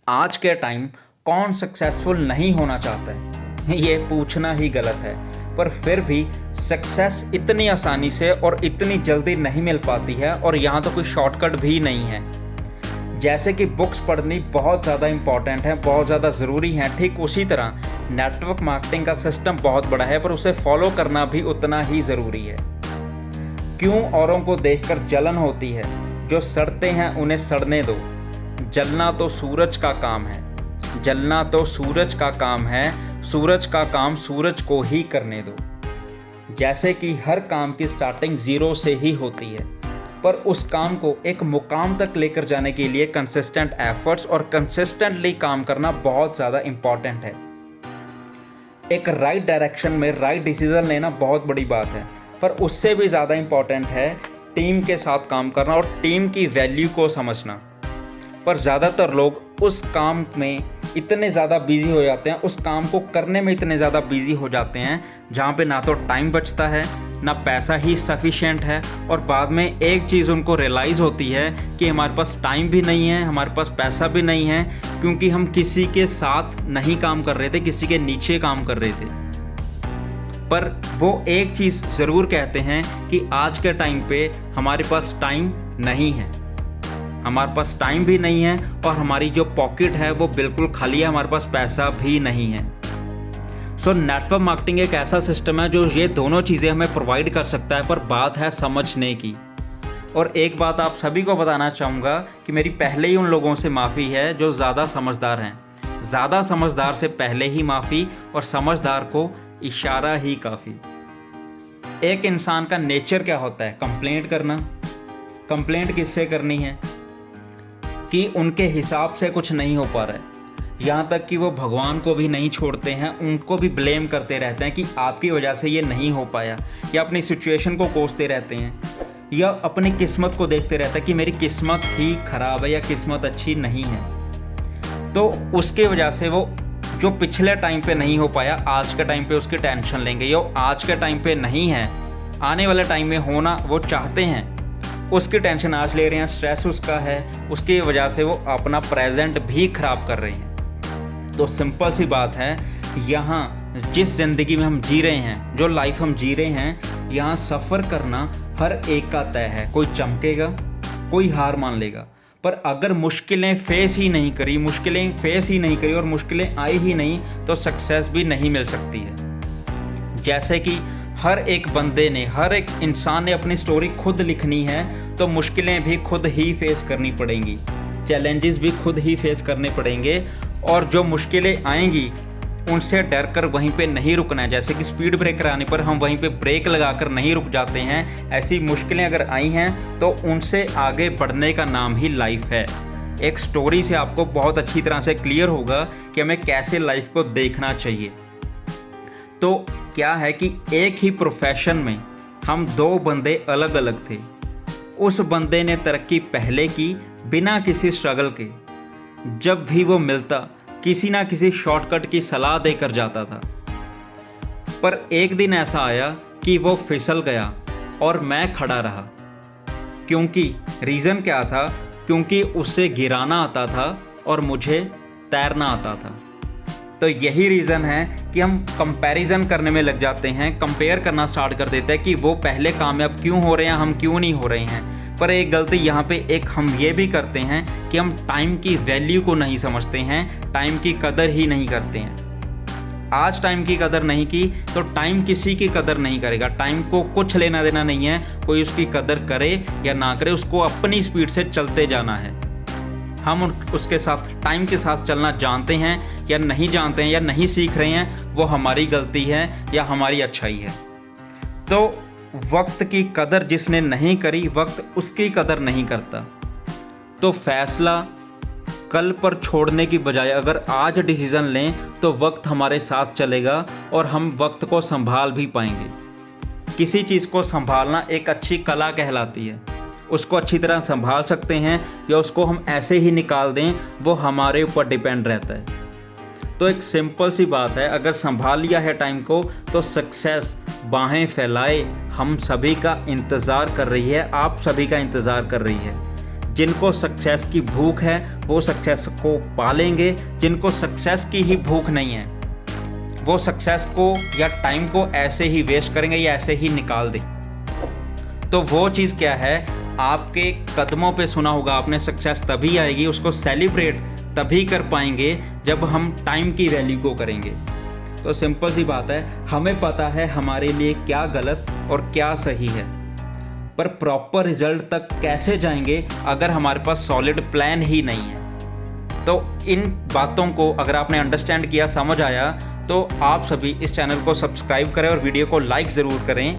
आज के टाइम कौन सक्सेसफुल नहीं होना चाहता है, ये पूछना ही गलत है। पर फिर भी सक्सेस इतनी आसानी से और इतनी जल्दी नहीं मिल पाती है, और यहाँ तो कोई शॉर्टकट भी नहीं है। जैसे कि बुक्स पढ़नी बहुत ज़्यादा इम्पॉर्टेंट है, बहुत ज़्यादा ज़रूरी है, ठीक उसी तरह नेटवर्क मार्केटिंग का सिस्टम बहुत बड़ा है, पर उसे फॉलो करना भी उतना ही ज़रूरी है। क्यों औरों को देखकर जलन होती है? जो सड़ते हैं उन्हें सड़ने दो। जलना तो सूरज का काम है, जलना तो सूरज का काम है, सूरज का काम सूरज को ही करने दो। जैसे कि हर काम की स्टार्टिंग ज़ीरो से ही होती है, पर उस काम को एक मुकाम तक लेकर जाने के लिए कंसिस्टेंट एफर्ट्स और कंसिस्टेंटली काम करना बहुत ज़्यादा इम्पॉर्टेंट है। एक राइट डायरेक्शन में राइट डिसीज़न लेना बहुत बड़ी बात है, पर उससे भी ज़्यादा इम्पॉर्टेंट है टीम के साथ काम करना और टीम की वैल्यू को समझना। पर ज़्यादातर लोग उस काम में इतने ज़्यादा बिजी हो जाते हैं, उस काम को करने में इतने ज़्यादा बिजी हो जाते हैं जहाँ पे ना तो टाइम बचता है, ना पैसा ही सफिशिएंट है, और बाद में एक चीज़ उनको रियलाइज़ होती है कि हमारे पास टाइम भी नहीं है, हमारे पास पैसा भी नहीं है, क्योंकि हम किसी के साथ नहीं काम कर रहे थे, किसी के नीचे काम कर रहे थे। पर वो एक चीज़ ज़रूर कहते हैं कि आज के टाइम पे हमारे पास टाइम नहीं है, हमारे पास टाइम भी नहीं है, और हमारी जो पॉकेट है वो बिल्कुल खाली है, हमारे पास पैसा भी नहीं है। सो नेटवर्क मार्केटिंग एक ऐसा सिस्टम है जो ये दोनों चीज़ें हमें प्रोवाइड कर सकता है, पर बात है समझने की। और एक बात आप सभी को बताना चाहूँगा कि मेरी पहले ही उन लोगों से माफ़ी है जो ज़्यादा समझदार हैं। ज़्यादा समझदार से पहले ही माफ़ी, और समझदार को इशारा ही काफ़ी। एक इंसान का नेचर क्या होता है? कंप्लेंट करना। कंप्लेंट किससे करनी है? कि उनके हिसाब से कुछ नहीं हो पा रहा है, यहाँ तक कि वो भगवान को भी नहीं छोड़ते हैं, उनको भी ब्लेम करते रहते हैं कि आपकी वजह से ये नहीं हो पाया, या अपनी सिचुएशन को कोसते रहते हैं, या अपनी किस्मत को देखते रहते हैं कि मेरी किस्मत ही ख़राब है या किस्मत अच्छी नहीं है। तो उसके वजह से वो जो पिछले टाइम पे नहीं हो पाया, आज के टाइम पे उसकी टेंशन लेंगे, या आज के टाइम पे नहीं है, आने वाले टाइम में होना वो चाहते हैं, उसकी टेंशन आज ले रहे हैं, स्ट्रेस उसका है, उसकी वजह से वो अपना प्रेजेंट भी ख़राब कर रहे हैं। तो सिंपल सी बात है, यहाँ जिस ज़िंदगी में हम जी रहे हैं, जो लाइफ हम जी रहे हैं, यहाँ सफ़र करना हर एक का तय है। कोई चमकेगा, कोई हार मान लेगा, पर अगर मुश्किलें फेस ही नहीं करी, मुश्किलें फेस ही नहीं करी और मुश्किलें आई ही नहीं, तो सक्सेस भी नहीं मिल सकती है। जैसे कि हर एक बंदे ने, हर एक इंसान ने अपनी स्टोरी खुद लिखनी है, तो मुश्किलें भी खुद ही फेस करनी पड़ेंगी, चैलेंजेस भी खुद ही फेस करने पड़ेंगे, और जो मुश्किलें आएंगी उनसे डर कर वहीं पे नहीं रुकना है। जैसे कि स्पीड ब्रेकर आने पर हम वहीं पे ब्रेक लगाकर नहीं रुक जाते हैं, ऐसी मुश्किलें अगर आई हैं तो उनसे आगे बढ़ने का नाम ही लाइफ है। एक स्टोरी से आपको बहुत अच्छी तरह से क्लियर होगा कि हमें कैसे लाइफ को देखना चाहिए। तो क्या है कि एक ही प्रोफेशन में हम दो बंदे अलग अलग थे। उस बंदे ने तरक्की पहले की बिना किसी स्ट्रगल के, जब भी वो मिलता किसी ना किसी शॉर्टकट की सलाह देकर जाता था। पर एक दिन ऐसा आया कि वो फिसल गया और मैं खड़ा रहा। क्योंकि रीज़न क्या था? क्योंकि उससे गिराना आता था और मुझे तैरना आता था। तो यही रीज़न है कि हम कंपैरिजन करने में लग जाते हैं, कंपेयर करना स्टार्ट कर देते हैं कि वो पहले कामयाब क्यों हो रहे हैं, हम क्यों नहीं हो रहे हैं। पर एक गलती यहाँ पे एक हम ये भी करते हैं कि हम टाइम की वैल्यू को नहीं समझते हैं, टाइम की कदर ही नहीं करते हैं। आज टाइम की कदर नहीं की तो टाइम किसी की कदर नहीं करेगा। टाइम को कुछ लेना देना नहीं है, कोई उसकी कदर करे या ना करे, उसको अपनी स्पीड से चलते जाना है। हम उसके साथ, टाइम के साथ चलना जानते हैं या नहीं जानते हैं, या नहीं सीख रहे हैं, वो हमारी गलती है या हमारी अच्छाई है। तो वक्त की कदर जिसने नहीं करी, वक्त उसकी कदर नहीं करता। तो फैसला कल पर छोड़ने की बजाय अगर आज डिसीज़न लें तो वक्त हमारे साथ चलेगा और हम वक्त को संभाल भी पाएंगे। किसी चीज़ को संभालना एक अच्छी कला कहलाती है। उसको अच्छी तरह संभाल सकते हैं या उसको हम ऐसे ही निकाल दें, वो हमारे ऊपर डिपेंड रहता है। तो एक सिंपल सी बात है, अगर संभाल लिया है टाइम को तो सक्सेस बाहें फैलाए हम सभी का इंतज़ार कर रही है, आप सभी का इंतज़ार कर रही है। जिनको सक्सेस की भूख है वो सक्सेस को पालेंगे, जिनको सक्सेस की ही भूख नहीं है वो सक्सेस को या टाइम को ऐसे ही वेस्ट करेंगे या ऐसे ही निकाल दें। तो वो चीज़ क्या है, आपके कदमों पे सुना होगा आपने, सक्सेस तभी आएगी, उसको सेलिब्रेट तभी कर पाएंगे जब हम टाइम की वैल्यू को करेंगे। तो सिंपल सी बात है, हमें पता है हमारे लिए क्या गलत और क्या सही है, पर प्रॉपर रिजल्ट तक कैसे जाएंगे अगर हमारे पास सॉलिड प्लान ही नहीं है। तो इन बातों को अगर आपने अंडरस्टैंड किया, समझ आया, तो आप सभी इस चैनल को सब्सक्राइब करें और वीडियो को लाइक ज़रूर करें।